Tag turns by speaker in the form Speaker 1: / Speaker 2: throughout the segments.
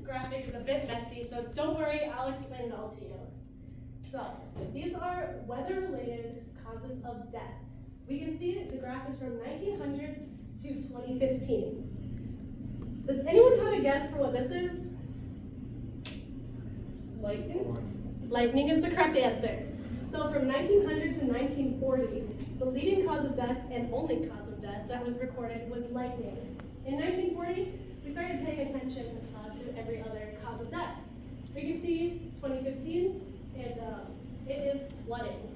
Speaker 1: graphic is a bit messy, so don't worry, I'll explain it all to you. So, these are weather-related causes of death. We can see the graph is from 1900 to 2015. Does anyone have a guess for what this is? Lightning? Lightning is the correct answer. So from 1900 to 1940, the leading cause of death and only cause of death that was recorded was lightning. In 1940, we started paying attention to every other cause of death. We can see 2015, and it is flooding.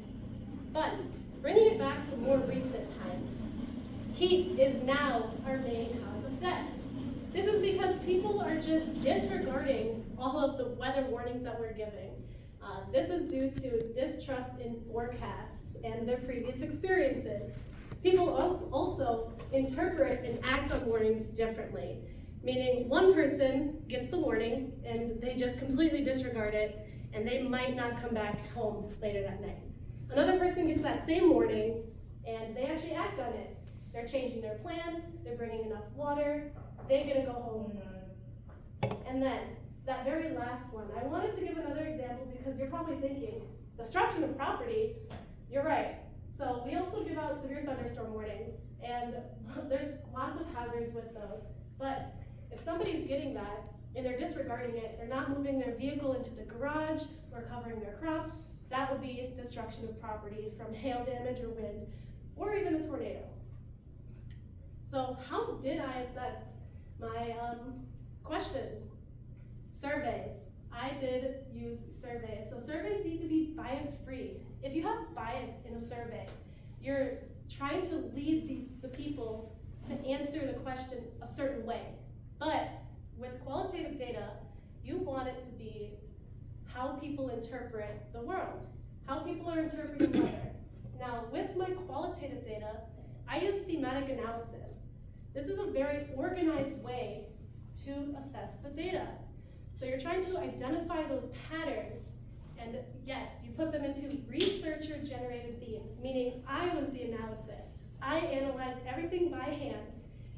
Speaker 1: But bringing it back to more recent times, heat is now our main cause of death. This is because people are just disregarding all of the weather warnings that we're giving. This is due to distrust in forecasts and their previous experiences. People also interpret and act on warnings differently, meaning one person gets the warning and they just completely disregard it, and they might not come back home later that night. Another person gets that same warning and they actually act on it. They're changing their plans, they're bringing enough water, they're gonna go home. And then, that very last one, I wanted to give another example because you're probably thinking, destruction of property, you're right. So we also give out severe thunderstorm warnings, and there's lots of hazards with those. But if somebody's getting that and they're disregarding it, they're not moving their vehicle into the garage or covering their crops, that would be destruction of property from hail damage or wind, or even a tornado. So how did I assess my questions? Surveys. I did use surveys. So surveys need to be bias-free. If you have bias in a survey, you're trying to lead the people to answer the question a certain way. But with qualitative data, you want it to be how people interpret the world, how people are interpreting weather. Now, with my qualitative data, I use thematic analysis. This is a very organized way to assess the data. So you're trying to identify those patterns, and yes, you put them into researcher-generated themes, meaning I was the analysis. I analyzed everything by hand,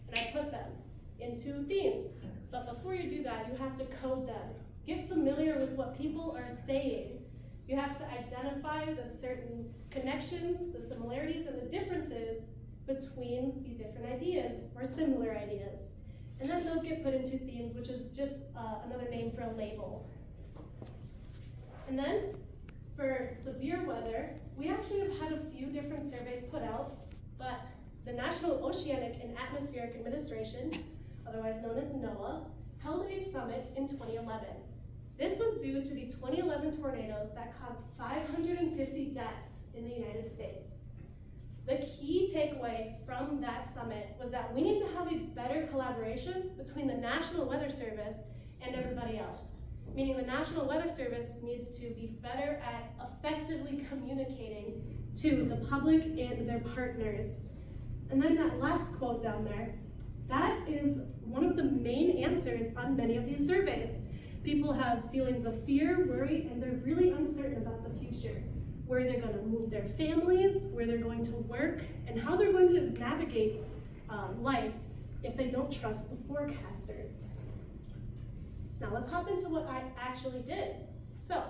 Speaker 1: and I put them into themes. But before you do that, you have to code them. Get familiar with what people are saying. You have to identify the certain connections, the similarities, and the differences between the different ideas or similar ideas. And then those get put into themes, which is just another name for a label. And then for severe weather, we actually have had a few different surveys put out, but the National Oceanic and Atmospheric Administration, otherwise known as NOAA, held a summit in 2011. This was due to the 2011 tornadoes that caused 550 deaths in the United States. The key takeaway from that summit was that we need to have a better collaboration between the National Weather Service and everybody else. Meaning the National Weather Service needs to be better at effectively communicating to the public and their partners. And then that last quote down there, that is one of the main answers on many of these surveys. People have feelings of fear, worry, and they're really uncertain about the future. Where they're going to move their families, where they're going to work, and how they're going to navigate life if they don't trust the forecasters. Now let's hop into what I actually did. So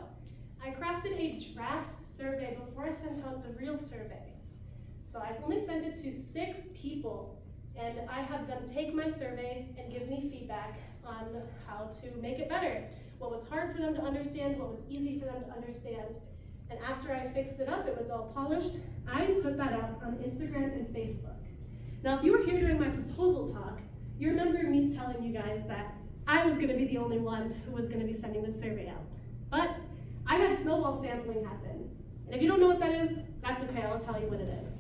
Speaker 1: I crafted a draft survey before I sent out the real survey. So I only sent it to 6 people, and I had them take my survey and give me feedback on how to make it better. What was hard for them to understand, what was easy for them to understand. And after I fixed it up, it was all polished, I put that up on Instagram and Facebook. Now, if you were here during my proposal talk, you remember me telling you guys that I was gonna be the only one who was gonna be sending this survey out. But I had snowball sampling happen. And if you don't know what that is, that's okay, I'll tell you what it is.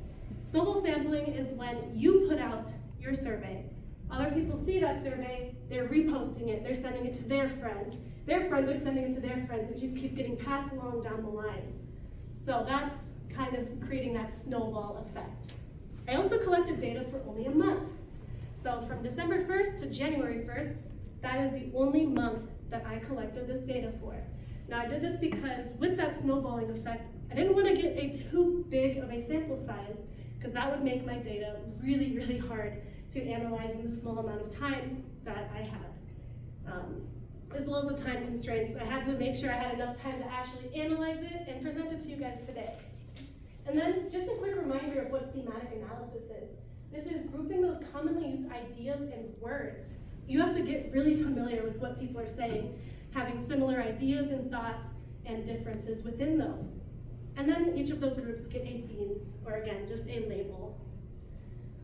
Speaker 1: Snowball sampling is when you put out your survey. Other people see that survey, they're reposting it, they're sending it to their friends. Their friends are sending it to their friends. It just keeps getting passed along down the line. So that's kind of creating that snowball effect. I also collected data for only a month. So from December 1st to January 1st, that is the only month that I collected this data for. Now I did this because with that snowballing effect, I didn't want to get a too big of a sample size because that would make my data really, really hard to analyze in the small amount of time that I had. as well as the time constraints. I had to make sure I had enough time to actually analyze it and present it to you guys today. And then just a quick reminder of what thematic analysis is. This is grouping those commonly used ideas and words. You have to get really familiar with what people are saying, having similar ideas and thoughts and differences within those. And then each of those groups get a theme, or again, just a label.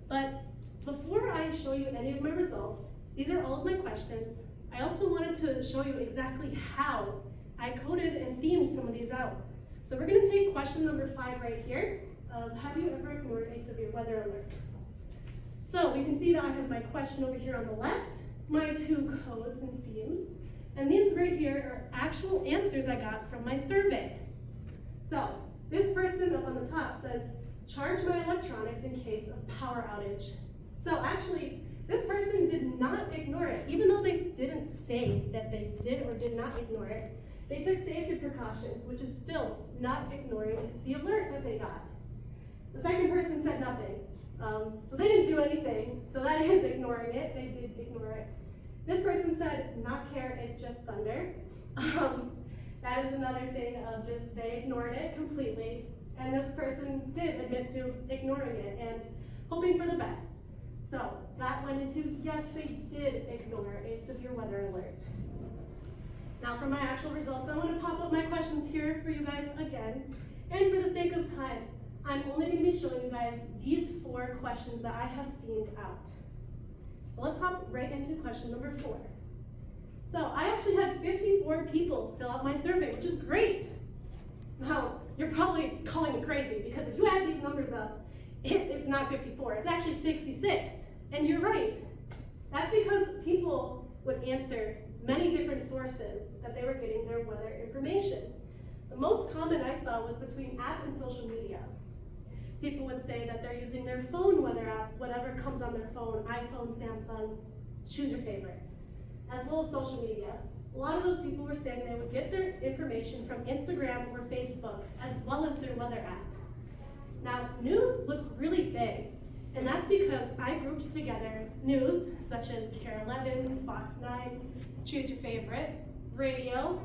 Speaker 1: But before I show you any of my results, these are all of my questions. I also wanted to show you exactly how I coded and themed some of these out. So we're gonna take question number 5 right here. Have you ever ignored a severe weather alert? So we can see that I have my question over here on the left, my 2 codes and themes, and these right here are actual answers I got from my survey. So this person up on the top says, charge my electronics in case of power outage. So actually, this person did not ignore it. Even though they didn't say that they did or did not ignore it, they took safety precautions, which is still not ignoring the alert that they got. The second person said nothing. So they didn't do anything, so that is ignoring it. They did ignore it. This person said, not care, it's just thunder. That is another thing of just they ignored it completely. And this person did admit to ignoring it and hoping for the best. So that went into, yes, they did ignore a severe weather alert. Now for my actual results, I want to pop up my questions here for you guys again. And for the sake of time, I'm only going to be showing you guys these 4 questions that I have themed out. So let's hop right into question number 4. So I actually had 54 people fill out my survey, which is great. Now, you're probably calling me crazy because if you add these numbers up, it's not 54, it's actually 66. And you're right. That's because people would answer many different sources that they were getting their weather information. The most common I saw was between app and social media. People would say that they're using their phone weather app, whatever comes on their phone, iPhone, Samsung, choose your favorite, as well as social media. A lot of those people were saying they would get their information from Instagram or Facebook, as well as their weather app. Now, news looks really big, and that's because I grouped together news, such as KARE 11, Fox 9, choose your favorite, radio,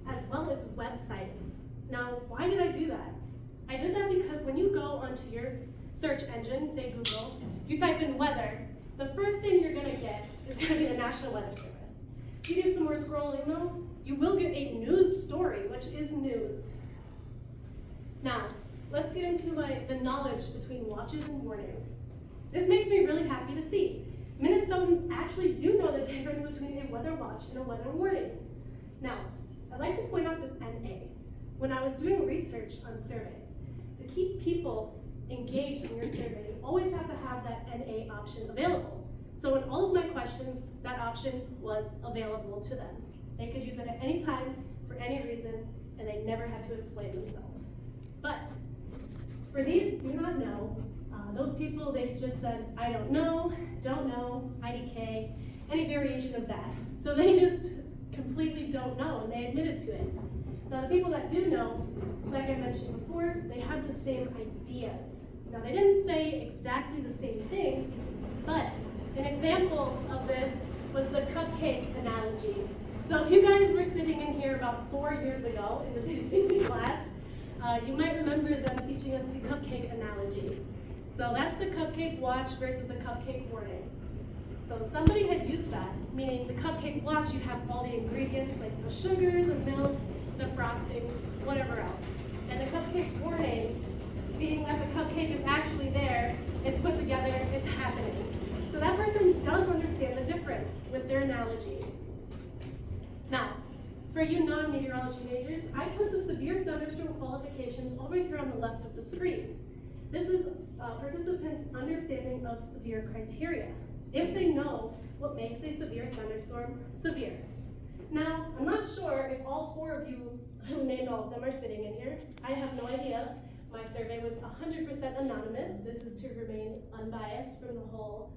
Speaker 1: as well as websites. Now, why did I do that? I did that because when you go onto your search engine, say Google, you type in weather, the first thing you're gonna get is gonna be the National Weather Service. If you do some more scrolling though, you will get a news story, which is news. Now, let's get into the knowledge between watches and warnings. This makes me really happy to see. Minnesotans actually do know the difference between a weather watch and a weather warning. Now, I'd like to point out this NA. When I was doing research on surveys, to keep people engaged in your survey, you always have to have that NA option available. So in all of my questions, that option was available to them. They could use it at any time, for any reason, and they never had to explain themselves. But for these do not know, those people, they just said, I don't know, IDK, any variation of that. So they just completely don't know, and they admitted to it. Now the people that do know, like I mentioned before, they had the same ideas. Now they didn't say exactly the same things, but an example of this was the cupcake analogy. So if you guys were sitting in here about 4 years ago in the 260 class, you might remember them teaching us the cupcake analogy. So that's the cupcake watch versus the cupcake warning. So somebody had used that, meaning the cupcake watch, you have all the ingredients like the sugar, the milk, the frosting, whatever else. And the cupcake warning, being that the cupcake is actually there, it's put together, it's happening. So that person does understand the difference with their analogy. Now, for you non-meteorology majors, I put the severe thunderstorm qualifications over here on the left of the screen. This is participants' understanding of severe criteria, if they know what makes a severe thunderstorm severe. Now, I'm not sure if all 4 of you who named all of them are sitting in here. I have no idea. My survey was 100% anonymous. This is to remain unbiased from the whole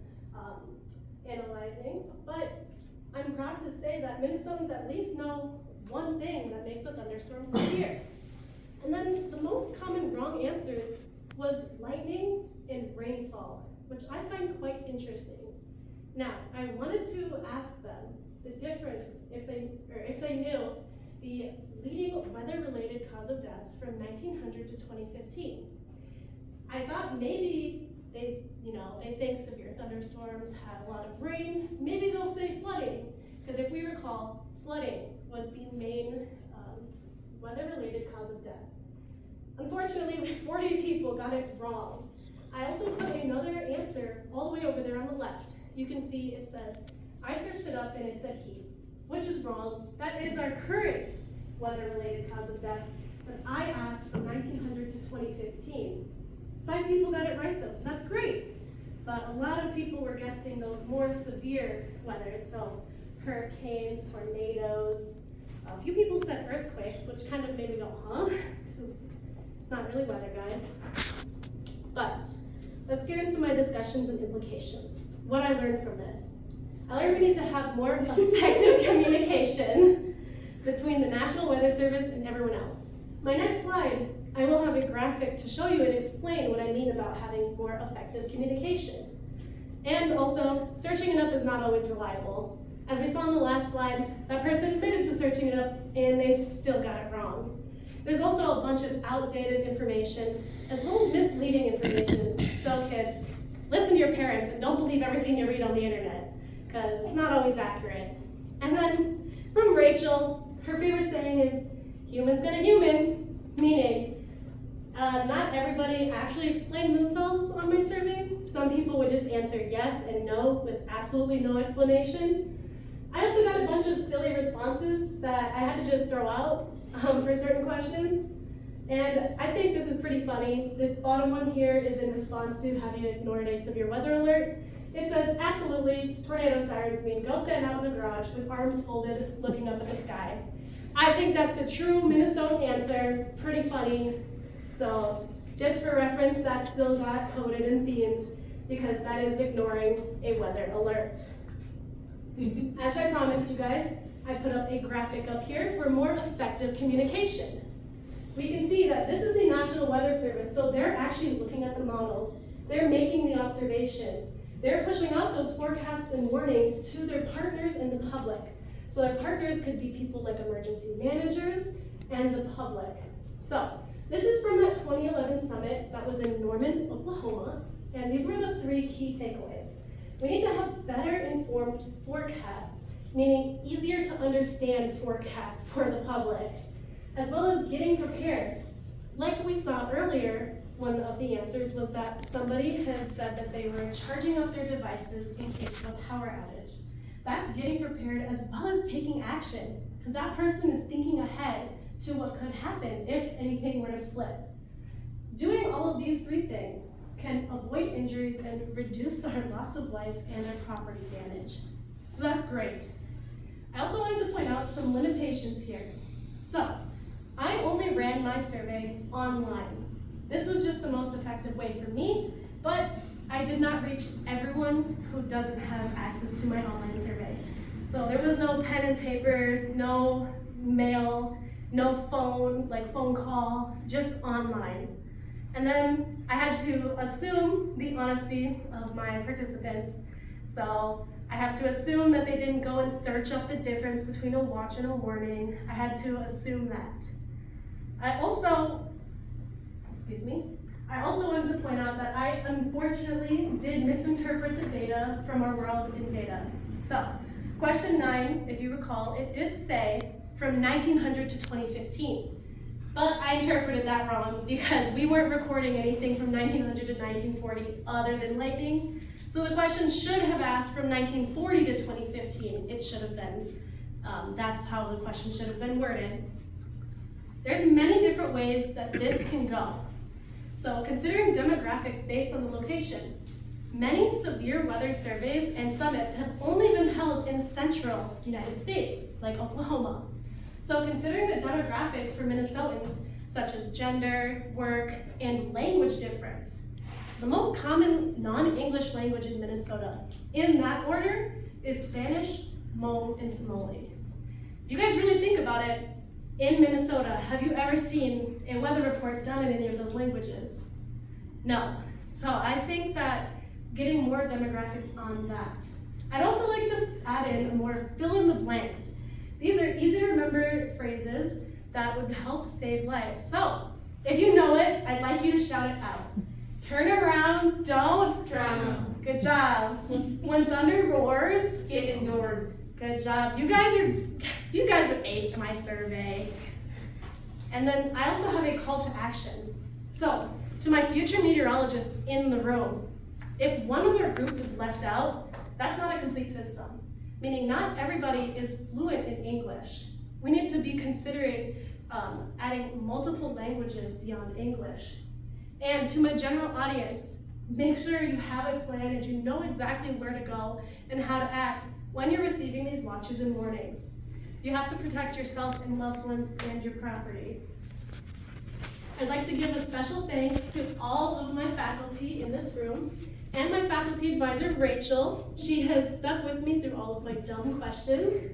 Speaker 1: analyzing. But I'm proud to say that Minnesotans at least know one thing that makes a thunderstorm severe. And then the most common wrong answers was lightning and rainfall, which I find quite interesting. Now, I wanted to ask them the difference, if they knew the leading weather-related cause of death from 1900 to 2015. I thought maybe they think severe thunderstorms have a lot of rain. Maybe they'll say flooding, because if we recall, flooding was the main weather-related cause of death. Unfortunately, 40 people got it wrong. I also put another answer all the way over there on the left. You can see it says, I searched it up and it said heat, which is wrong. That is our current weather-related cause of death, but I asked from 1900 to 2015. 5 people got it right though, so that's great. But a lot of people were guessing those more severe weathers, so hurricanes, tornadoes. A few people said earthquakes, which kind of made me go, huh? Because it's not really weather, guys. But let's get into my discussions and implications. What I learned from this. I learned we need to have more effective communication between the National Weather Service and everyone else. My next slide, I will have a graphic to show you and explain what I mean about having more effective communication. And also, searching it up is not always reliable. As we saw on the last slide, that person admitted to searching it up and they still got it wrong. There's also a bunch of outdated information as well as misleading information. So kids, listen to your parents and don't believe everything you read on the internet, because it's not always accurate. And then from Rachel, her favorite saying is, human's gonna human, meaning not everybody actually explained themselves on my survey. Some people would just answer yes and no with absolutely no explanation. I also got a bunch of silly responses that I had to just throw out for certain questions. And I think this is pretty funny. This bottom one here is in response to, have you ignored a severe weather alert? It says, absolutely, tornado sirens mean go stand out in the garage with arms folded, looking up at the sky. I think that's the true Minnesota answer, pretty funny. So just for reference, that still got coded and themed because that is ignoring a weather alert. As I promised you guys, I put up a graphic up here for more effective communication. We can see that this is the National Weather Service, so they're actually looking at the models. They're making the observations. They're pushing out those forecasts and warnings to their partners and the public. So their partners could be people like emergency managers and the public. So this is from that 2011 summit that was in Norman, Oklahoma, and these were the 3 key takeaways. We need to have better informed forecasts, meaning easier to understand forecasts for the public, as well as getting prepared. Like we saw earlier, one of the answers was that somebody had said that they were charging up their devices in case of a power outage. That's getting prepared as well as taking action, because that person is thinking ahead to what could happen if anything were to flip. Doing all of these 3 things can avoid injuries and reduce our loss of life and our property damage. So that's great. I also wanted to point out some limitations here. So, I only ran my survey online. This was just the most effective way for me, but I did not reach everyone who doesn't have access to my online survey. So there was no pen and paper, no mail, no phone call, just online. And then I had to assume the honesty of my participants. So I have to assume that they didn't go and search up the difference between a watch and a warning. I had to assume that. I also wanted to point out that I unfortunately did misinterpret the data from our World in Data. So, question 9, if you recall, it did say from 1900 to 2015. But I interpreted that wrong because we weren't recording anything from 1900 to 1940 other than lightning. So the question should have asked from 1940 to 2015. It should have been. That's how the question should have been worded. There's many different ways that this can go. So considering demographics based on the location, many severe weather surveys and summits have only been held in central United States, like Oklahoma. So considering the demographics for Minnesotans, such as gender, work, and language difference, the most common non-English language in Minnesota, in that order, is Spanish, Hmong, and Somali. If you guys really think about it, in Minnesota, have you ever seen a weather report done in any of those languages? No. So I think that getting more demographics on that I'd also like to add in more fill in the blanks. These are easy to remember phrases that would help save lives. So, if you know it, I'd like you to shout it out. Turn around, don't
Speaker 2: Drown.
Speaker 1: Good job. When thunder roars,
Speaker 2: Get indoors.
Speaker 1: good job. You guys would ace my survey. And then I also have a call to action. So, to my future meteorologists in the room, if one of their groups is left out, that's not a complete system. Meaning not everybody is fluent in English. We need to be considering adding multiple languages beyond English. And to my general audience, make sure you have a plan and you know exactly where to go and how to act when you're receiving these watches and warnings. You have to protect yourself and loved ones and your property. I'd like to give a special thanks to all of my faculty in this room and my faculty advisor, Rachel. She has stuck with me through all of my dumb questions.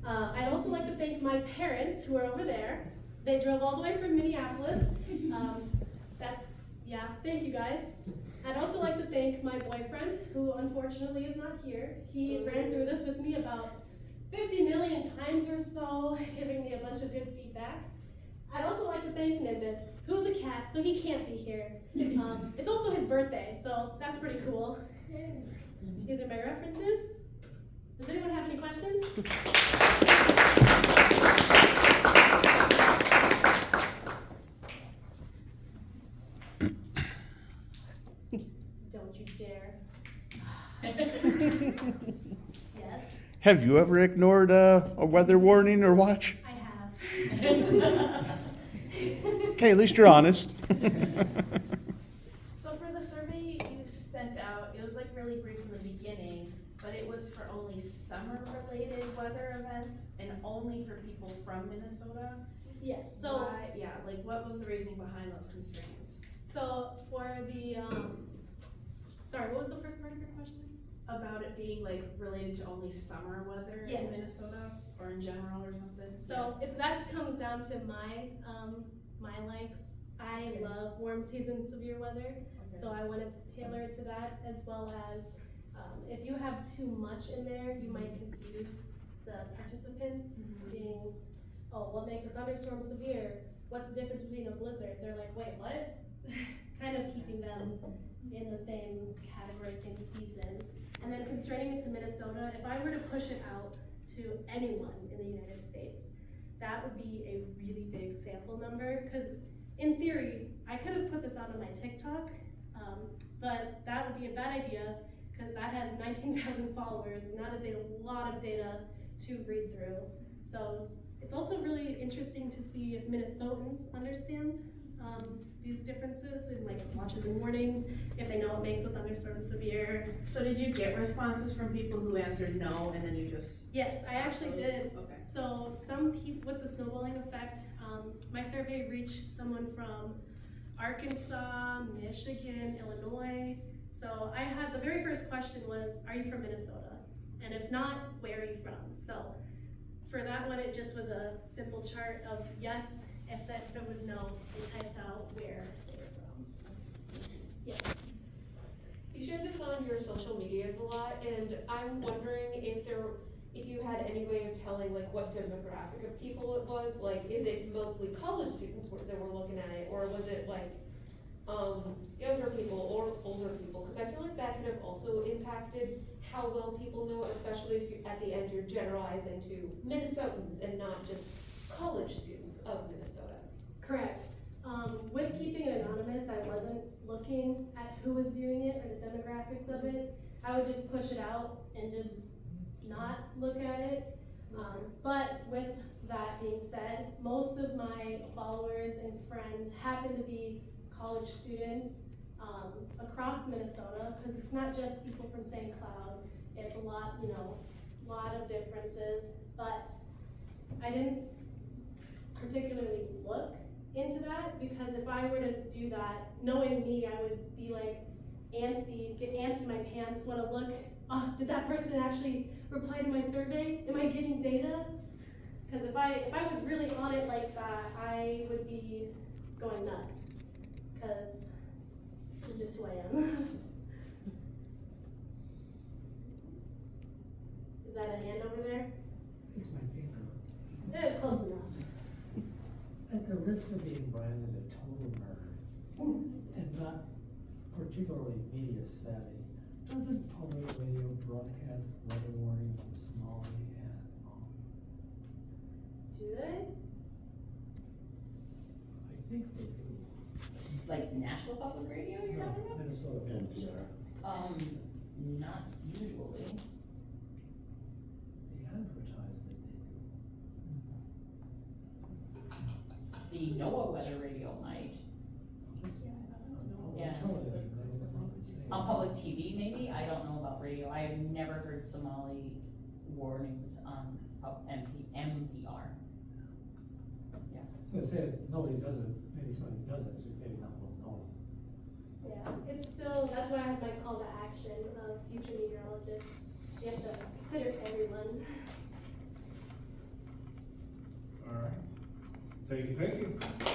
Speaker 1: I'd also like to thank my parents who are over there. They drove all the way from Minneapolis. Thank you guys. I'd also like to thank my boyfriend, who unfortunately is not here. He ran through this with me about 50 million times or so, giving me a bunch of good feedback. I'd also like to thank Nimbus, who's a cat, so he can't be here. It's also his birthday, so that's pretty cool. These are my references. Does anyone have any questions? Don't you dare. Yes?
Speaker 3: Have you ever ignored a weather warning or watch?
Speaker 1: I have.
Speaker 3: Okay, at least you're honest.
Speaker 2: So for the survey you sent out, it was like really brief in the beginning, but it was for only summer-related weather events and only for people from Minnesota.
Speaker 1: Yes, so.
Speaker 2: Why, yeah, like what was the reasoning behind those constraints?
Speaker 1: So for the, sorry, what was the first part of your question?
Speaker 2: About it being like related to only summer weather
Speaker 1: Yes.
Speaker 2: in Minnesota or in general or something?
Speaker 1: So that comes down to my likes. I love warm season severe weather, so I wanted to tailor it to that, as well as if you have too much in there, you might confuse the participants, being, oh, what makes a thunderstorm severe? What's the difference between a blizzard? They're like, wait, what? Kind of keeping them in the same category, same season. And then constraining it to Minnesota, if I were to push it out to anyone in the United States, that would be a really big sample number, because in theory, I could have put this out on my TikTok, but that would be a bad idea, because that has 19,000 followers, and that is a lot of data to read through. So it's also really interesting to see if Minnesotans understand these differences in like watches and warnings, if they know it makes a thunderstorm severe.
Speaker 2: So did you get responses from people who answered no and then you just?
Speaker 1: Yes, I actually did.
Speaker 2: Okay.
Speaker 1: So some people with the snowballing effect, my survey reached someone from Arkansas, Michigan, Illinois. So I had, the very first question was, are you from Minnesota? And if not, where are you from? So for that one, it just was a simple chart of yes. If it was no, they typed out where they were from. Yes.
Speaker 4: You shared this on your social medias a lot, and I'm wondering if you had any way of telling like what demographic of people it was. Like, is it mostly college students that were looking at it, or was it like younger people or older people? Because I feel like that could have also impacted how well people know, especially if at the end you're generalizing to Minnesotans and not just college students of Minnesota.
Speaker 1: Correct. With keeping it anonymous, I wasn't looking at who was viewing it or the demographics of it. I would just push it out and just not look at it. But with that being said, most of my followers and friends happen to be college students across Minnesota, because it's not just people from St. Cloud. It's a lot, lot of differences. But I didn't particularly look into that, because if I were to do that, knowing me, I would be like antsy, get antsy in my pants, want to look, oh, did that person actually reply to my survey? Am I getting data? Because if I was really on it like that, I would be going nuts, because it's just who I am. Is that a hand over there?
Speaker 5: It's my finger.
Speaker 1: Close enough.
Speaker 5: At the risk of being branded a total nerd and not particularly media savvy, doesn't public radio broadcast weather warnings from Somalia and
Speaker 1: Do they?
Speaker 5: I think they do.
Speaker 6: Like National Public Radio you're
Speaker 5: No,
Speaker 6: talking about?
Speaker 5: Minnesota.
Speaker 7: NPR.
Speaker 6: Not usually.
Speaker 5: They advertise that they do.
Speaker 6: The NOAA Weather Radio might. Yeah.
Speaker 5: Television, they don't say.
Speaker 6: On public TV maybe, I don't know about radio. I have never heard Somali warnings on NPR.
Speaker 5: So I said, nobody does it, maybe somebody does it, it's just maybe not well known.
Speaker 1: Yeah, it's still, that's why I have my call to action of future meteorologists. You have to consider everyone.
Speaker 7: All right. Thank you, thank you.